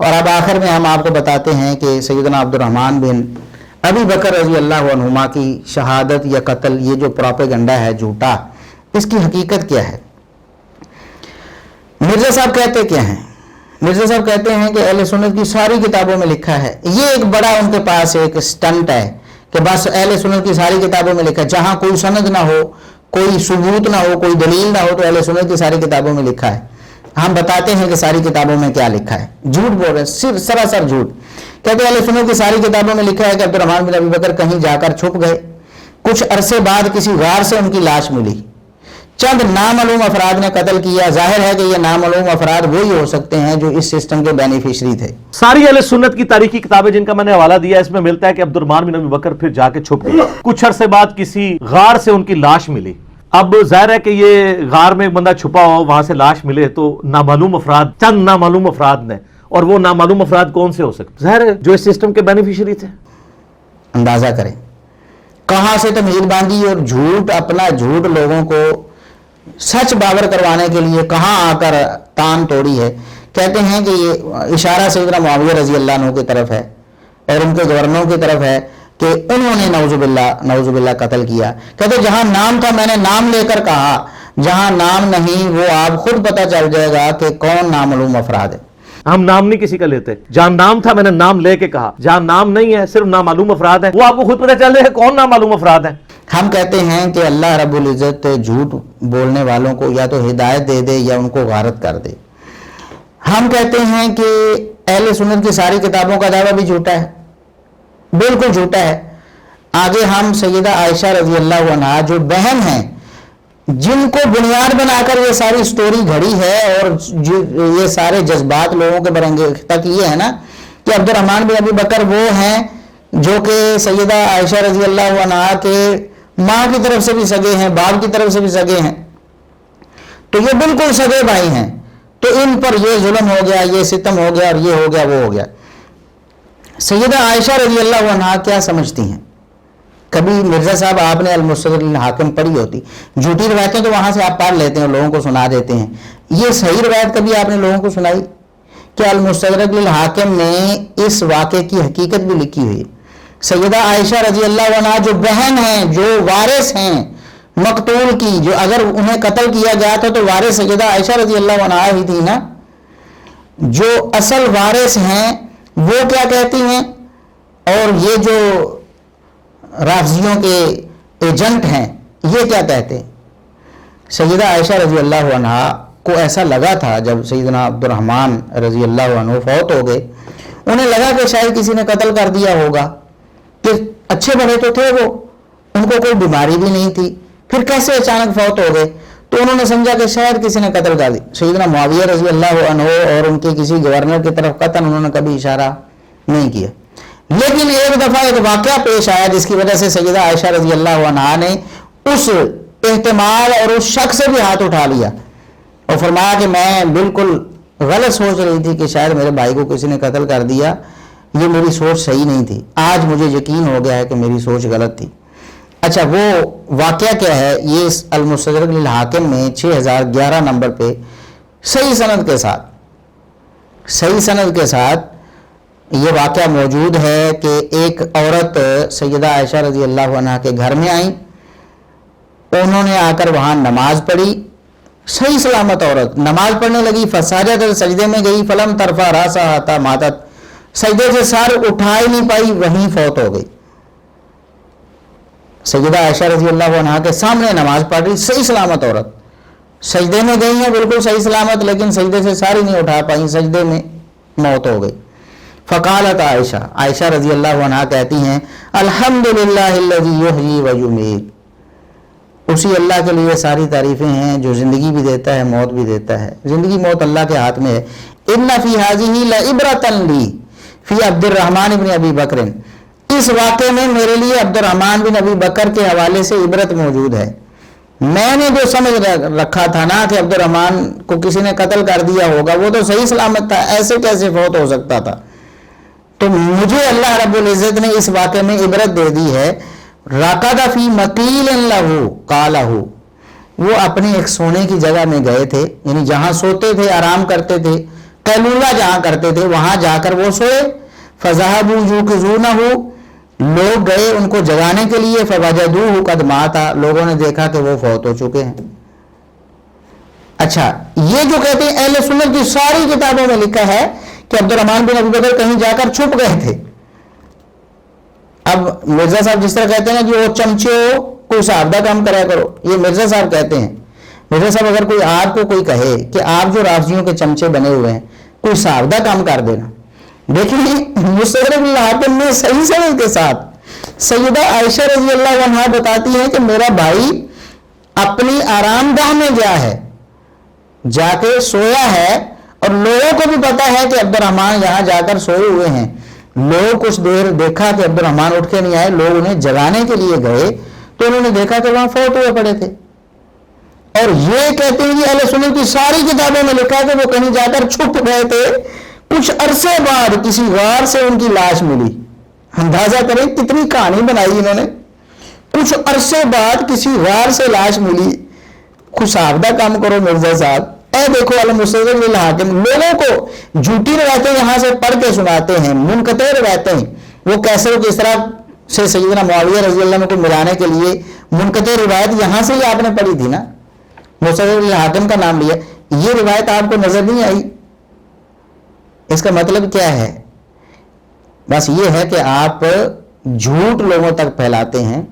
اور اب آخر میں ہم آپ کو بتاتے ہیں کہ سیدنا عبد الرحمن بن ابی بکر رضی اللہ عنہما کی شہادت یا قتل، یہ جو پروپیگنڈا ہے جھوٹا، اس کی حقیقت کیا ہے۔ مرزا صاحب کہتے کیا ہیں؟ مرزا صاحب کہتے ہیں کہ اہل سنت کی ساری کتابوں میں لکھا ہے، یہ ایک بڑا ان کے پاس ایک سٹنٹ ہے کہ بس اہل سنت کی ساری کتابوں میں لکھا ہے، جہاں کوئی سند نہ ہو، کوئی ثبوت نہ ہو، کوئی دلیل نہ ہو، تو اہل سنت کی ساری کتابوں میں لکھا ہے۔ ہم بتاتے ہیں کہ ساری کتابوں میں کیا لکھا ہے۔ جھوٹ بول رہے ہیں، صرف سراسر جھوٹ۔ کہتے ہیں اہل سنت کی ساری کتابوں میں لکھا ہے کہ عبد الرحمن بن ابی بکر کہیں جا کر چھپ گئے، کچھ عرصے بعد کسی غار سے ان کی لاش ملی، چند نامعلوم افراد نے قتل کیا۔ ظاہر ہے کہ یہ نامعلوم افراد وہی ہو سکتے ہیں جو اس سسٹم کے بینیفیشری تھے۔ ساری اہل سنت کی تاریخی کتابیں جن کا میں نے حوالہ دیا، اس میں ملتا ہے کہ عبد الرحمن بن ابی بکر پھر جا کے چھپ گئے، کچھ عرصے بعد کسی غار سے ان کی لاش ملی۔ اب ظاہر ہے کہ یہ غار میں ایک بندہ چھپا ہو، وہاں سے لاش ملے تو نامعلوم افراد، چند نامعلوم افراد نے، اور وہ نامعلوم افراد کون سے ہو سکتے؟ ظاہر ہے جو اس سسٹم کے بینیفیشری تھے۔ اندازہ کریں کہاں سے تمہید باندھی اور جھوٹ، اپنا جھوٹ لوگوں کو سچ باور کروانے کے لیے کہاں آ کر تان توڑی ہے۔ کہتے ہیں کہ یہ اشارہ سیدنا معاویہ رضی اللہ عنہ کی طرف ہے اور ان کے گورنروں کی طرف ہے کہ انہوں نے نعوذ باللہ قتل کیا۔ کہتے جہاں نام تھا میں نے نام لے کر کہا، جہاں نام نہیں وہ آپ خود پتہ چل جائے گا کہ کون نامعلوم افراد ہے۔ ہم نام نہیں کسی کا لیتے، جہاں نام تھا میں نے نام لے کے کہا، جہاں نام نہیں ہے صرف نامعلوم افراد ہیں، وہ آپ کو خود پتہ چل جائے گا کون نامعلوم افراد ہیں۔ ہم کہتے ہیں کہ اللہ رب العزت جھوٹ بولنے والوں کو یا تو ہدایت دے دے یا ان کو غارت کر دے۔ ہم کہتے ہیں کہ اہل سنت کی ساری کتابوں کا دعویٰ بھی جھوٹا ہے، بالکل جھوٹا ہے۔ آگے ہم سیدہ عائشہ رضی اللہ عنہا جو بہن ہیں، جن کو بنیاد بنا کر یہ ساری سٹوری گھڑی ہے اور یہ سارے جذبات لوگوں کے برانگیختہ تک یہ ہے نا کہ عبد الرحمن بن ابی بکر وہ ہیں جو کہ سیدہ عائشہ رضی اللہ عنہا کے ماں کی طرف سے بھی سگے ہیں، باپ کی طرف سے بھی سگے ہیں، تو یہ بالکل سگے بھائی ہیں، تو ان پر یہ ظلم ہو گیا، یہ ستم ہو گیا، اور یہ ہو گیا، وہ ہو گیا۔ سیدہ عائشہ رضی اللہ عنہا کیا سمجھتی ہیں؟ کبھی مرزا صاحب آپ نے المستدرک للحاکم پڑھی ہوتی، جھوٹی روایتیں تو وہاں سے آپ پڑھ لیتے ہیں، لوگوں کو سنا دیتے ہیں، یہ صحیح روایت کبھی آپ نے لوگوں کو سنائی کہ المستدرک للحاکم میں اس واقعے کی حقیقت بھی لکھی ہوئی؟ سیدہ عائشہ رضی اللہ عنہا جو بہن ہیں، جو وارث ہیں مقتول کی، جو اگر انہیں قتل کیا گیا تھا تو وارث سیدہ عائشہ رضی اللہ عنہا ہی تھی نا، جو اصل وارث ہیں وہ کیا کہتی ہیں، اور یہ جو رافضیوں کے ایجنٹ ہیں یہ کیا کہتے ہیں؟ سیدہ عائشہ رضی اللہ عنہا کو ایسا لگا تھا جب سیدنا عبد الرحمن رضی اللہ عنہ فوت ہو گئے، انہیں لگا کہ شاید کسی نے قتل کر دیا ہوگا، کہ اچھے بڑے تو تھے وہ، ان کو کوئی بیماری بھی نہیں تھی، پھر کیسے اچانک فوت ہو گئے؟ تو انہوں نے سمجھا کہ شاید کسی نے قتل کر دی۔ سیدنا معاویہ رضی اللہ عنہ اور ان کے کسی گورنر کی طرف قطعاً انہوں نے کبھی اشارہ نہیں کیا، لیکن ایک دفعہ ایک واقعہ پیش آیا جس کی وجہ سے سیدہ عائشہ رضی اللہ عنہا نے اس احتمال اور اس شک سے بھی ہاتھ اٹھا لیا اور فرمایا کہ میں بالکل غلط سوچ رہی تھی کہ شاید میرے بھائی کو کسی نے قتل کر دیا، یہ میری سوچ صحیح نہیں تھی، آج مجھے یقین ہو گیا ہے کہ میری سوچ غلط تھی۔ اچھا وہ واقعہ کیا ہے؟ یہ المستدرک للحاکم میں 6011 نمبر پہ صحیح سند کے ساتھ یہ واقعہ موجود ہے کہ ایک عورت سیدہ عائشہ رضی اللہ عنہا کے گھر میں آئیں، انہوں نے آ کر وہاں نماز پڑھی، صحیح سلامت عورت نماز پڑھنے لگی، فسجدت سجدے میں گئی، فلم ترفع راسها حتی ماتت، سجدے سے سر اٹھا ہی نہیں پائی، وہیں فوت ہو گئی۔ سیدہ عائشہ رضی اللہ عنہا کے سامنے نماز پڑھ رہی صحیح سلامت عورت، سجدے میں گئی ہیں بالکل صحیح سلامت، لیکن سجدے سے ساری نہیں اٹھا پائیں، سجدے میں موت ہو گئی۔ فقالت عائشہ رضی اللہ عنہا کہتی ہیں الحمدللہ الذی یحیی و یمیت، اسی اللہ کے لیے ساری تعریفیں ہیں جو زندگی بھی دیتا ہے موت بھی دیتا ہے، زندگی موت اللہ کے ہاتھ میں ہے۔ ان فی ھذہ لعبرۃ لی فی عبد الرحمن بن ابی بکر، اس واقعے میں میرے لیے عبد الرحمن بن ابی بکر کے حوالے سے عبرت موجود ہے۔ میں نے جو سمجھ رکھا تھا نا کہ عبد الرحمن کو کسی نے قتل کر دیا ہوگا، وہ تو صحیح سلامت تھا، ایسے کیسے فوت ہو سکتا تھا؟ تو مجھے اللہ رب العزت نے اس واقعے میں عبرت دے دی ہے۔ رَقَدَ فِي مَقِيلٍ لَهُ قَالَهُ، وہ اپنے ایک سونے کی جگہ میں گئے تھے، یعنی جہاں سوتے تھے آرام کرتے تھے، قیلولہ جہاں کرتے تھے وہاں جا کر وہ سوئے. فَذَهَبُوا يُوقِظُونَهُ لوگ گئے ان کو جگانے کے لیے. فَوَجَدُوهُ قَدْ مَاتَ لوگوں نے دیکھا کہ وہ فوت ہو چکے ہیں. اچھا یہ جو کہتے ہیں اہل سنت کی ساری کتابوں میں لکھا ہے کہ عبد الرحمن بن ابی بکر کہیں جا کر چھپ گئے تھے. اب مرزا صاحب جس طرح کہتے ہیں کہ وہ چمچے ہو کوئی سابدہ کام کرا کرو, یہ مرزا صاحب کہتے ہیں. مرزا صاحب اگر کوئی آپ کو کوئی کہے کہ آپ جو رافضیوں کے چمچے بنے ہوئے ہیں کوئی سابدہ کام کر دینا, دیکھیں مستدرک الحاکم میں صحیح سند کے ساتھ سیدہ عائشہ رضی اللہ عنہا بتاتی ہیں کہ میرا بھائی اپنی آرام گاہ میں گیا ہے, جا کے سویا ہے, اور لوگوں کو بھی پتا ہے کہ عبد الرحمن یہاں جا کر سوئے ہوئے ہیں. لوگ کچھ دیر دیکھا کہ عبد الرحمن اٹھ کے نہیں آئے, لوگ انہیں جگانے کے لیے گئے تو انہوں نے دیکھا کہ وہاں فوت ہوئے پڑے تھے. اور یہ کہتے ہیں کہ اہل سنت کی ساری کتابوں میں لکھا کہ وہ کہیں جا کر چھپ گئے تھے. کچھ عرصے بعد کسی غار سے ان کی لاش ملی. اندازہ کریں کتنی کہانی بنائی انہوں نے. کچھ عرصے بعد کسی غار سے لاش ملی. کچھ سابدہ کام کرو مرزا صاحب. اے دیکھو المستدرک الحاکم لوگوں کو جھوٹی روایتیں یہاں سے پڑھ کے سناتے ہیں, منقطع روایتیں. وہ کیسے کس طرح سے سیدنا معاویہ رضی اللہ عنہ کو ملانے کے لیے منقطع روایت یہاں سے ہی آپ نے پڑھی تھی نا, مستدرک الحاکم کا نام لیا, یہ روایت آپ کو نظر نہیں آئی. اس کا مطلب کیا ہے؟ بس یہ ہے کہ آپ جھوٹ لوگوں تک پھیلاتے ہیں,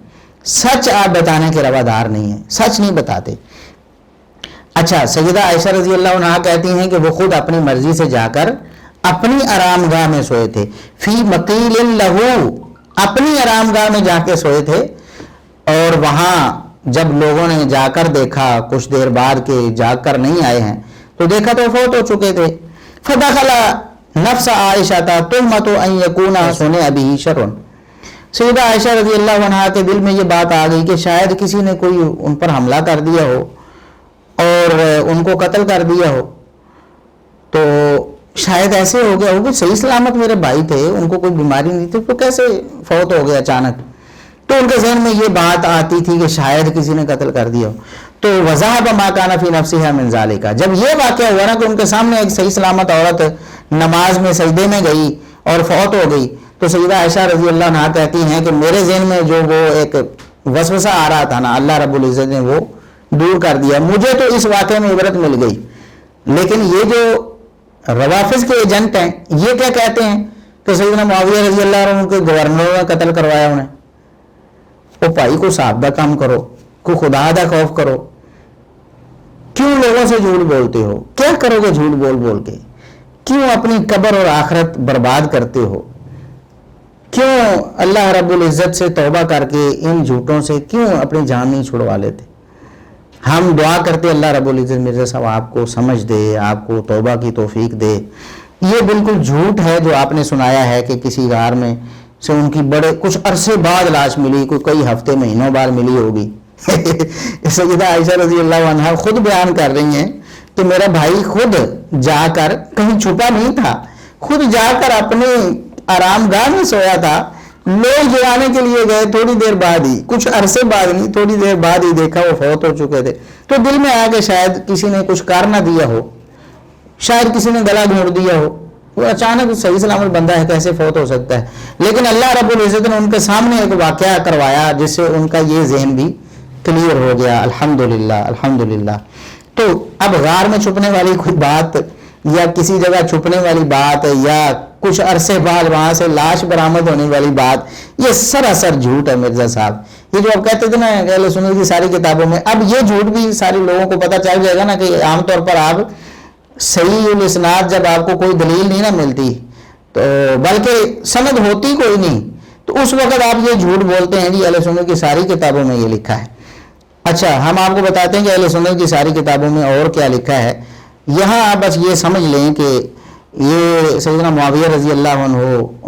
سچ آپ بتانے کے روادار نہیں ہیں, سچ نہیں بتاتے. اچھا سیدہ عائشہ رضی اللہ عنہا کہتی ہیں کہ وہ خود اپنی مرضی سے جا کر اپنی آرام گاہ میں سوئے تھے. فی مقیل لہو اپنی آرام گاہ میں جا کے سوئے تھے, اور وہاں جب لوگوں نے جا کر دیکھا کچھ دیر بعد کے جاگ کر نہیں آئے ہیں تو دیکھا تو فوت ہو چکے تھے. فدخل نفس عائشہ تہمۃ ان یکون سنے ابی شر. سیدہ عائشہ رضی اللہ عنہا کے دل میں یہ بات آ گئی کہ شاید کسی نے کوئی ان پر حملہ کر دیا ہو اور ان کو قتل کر دیا ہو, تو شاید ایسے ہو گیا ہو کہ صحیح سلامت میرے بھائی تھے, ان کو کوئی بیماری نہیں تھی, تو کیسے فوت ہو گیا اچانک. تو ان کے ذہن میں یہ بات آتی تھی کہ شاید کسی نے قتل کر دیا ہو. تو وذهب ما كان في نفسها من ذلك, جب یہ واقعہ ہوا نا کہ ان کے سامنے ایک صحیح سلامت عورت نماز میں سجدے میں گئی اور فوت ہو گئی, تو سیدہ عائشہ رضی اللہ عنہا کہتی ہیں کہ میرے ذہن میں جو وہ ایک وسوسہ آ رہا تھا نا, اللہ رب العزت نے وہ دور کر دیا. مجھے تو اس واقعے میں عبرت مل گئی, لیکن یہ جو روافظ کے ایجنٹ ہیں یہ کیا کہتے ہیں کہ سیدنا معاویہ رضی اللہ عنہ کے گورنروں نے قتل کروایا انہیں. وہ بھائی کو سابدہ کام کرو, کو خدا دا خوف کرو. کیوں لوگوں سے جھوٹ بولتے ہو؟ کیا کرو گے جھوٹ بول بول کے؟ کیوں اپنی قبر اور آخرت برباد کرتے ہو؟ کیوں اللہ رب العزت سے توبہ کر کے ان جھوٹوں سے کیوں اپنی جان نہیں چھڑوا لیتے؟ ہم دعا کرتے اللہ رب العزت مرزا صاحب آپ کو سمجھ دے, آپ کو توبہ کی توفیق دے. یہ بالکل جھوٹ ہے جو آپ نے سنایا ہے کہ کسی غار میں سے ان کی بڑے کچھ عرصے بعد لاش ملی, کوئی کئی ہفتے مہینوں بعد ملی ہوگی. سیدہ عائشہ رضی اللہ عنہا خود بیان کر رہی ہیں کہ میرا بھائی خود جا کر کہیں چھپا نہیں تھا, خود جا کر اپنے آرام گاہ میں سویا تھا. لوگ جگانے کے لیے گئے, تھوڑی دیر بعد ہی, کچھ عرصے بعد نہیں, تھوڑی دیر بعد ہی دیکھا وہ فوت ہو چکے تھے. تو دل میں آیا کہ شاید کسی نے کچھ کار نہ دیا ہو, شاید کسی نے گلا گھونٹ دیا ہو. وہ اچانک صحیح سلامت بندہ ہے, کیسے فوت ہو سکتا ہے؟ لیکن اللہ رب العزت نے ان کے سامنے ایک واقعہ کروایا جس سے ان کا یہ ذہن بھی کلیئر ہو گیا. الحمدللہ الحمدللہ. تو اب غار میں چھپنے والی کوئی بات یا کسی جگہ چھپنے والی بات یا کچھ عرصے بعد وہاں سے لاش برآمد ہونے والی بات, یہ سراسر جھوٹ ہے مرزا صاحب. یہ جو آپ کہتے تھے نا اہل سنت کی ساری کتابوں میں, اب یہ جھوٹ بھی سارے لوگوں کو پتہ چل جائے گا نا کہ عام طور پر آپ صحیح الاسناد جب آپ کو کوئی دلیل نہیں نہ ملتی تو بلکہ سند ہوتی کوئی نہیں, تو اس وقت آپ یہ جھوٹ بولتے ہیں جی اہل سنت کی ساری کتابوں میں یہ لکھا ہے. اچھا ہم آپ کو بتاتے ہیں کہ اہل سنت کی ساری کتابوں میں اور کیا لکھا ہے. یہاں آپ بس یہ سمجھ لیں کہ یہ سیدنا معاویہ رضی اللہ عنہ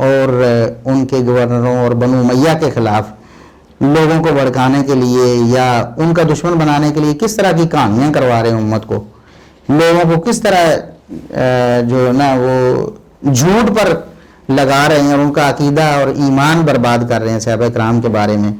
اور ان کے گورنروں اور بنو امیہ کے خلاف لوگوں کو بھڑکانے کے لیے یا ان کا دشمن بنانے کے لیے کس طرح کی کہانیاں کروا رہے ہیں امت کو, لوگوں کو کس طرح جو نا وہ جھوٹ پر لگا رہے ہیں اور ان کا عقیدہ اور ایمان برباد کر رہے ہیں صحابہ کرام کے بارے میں.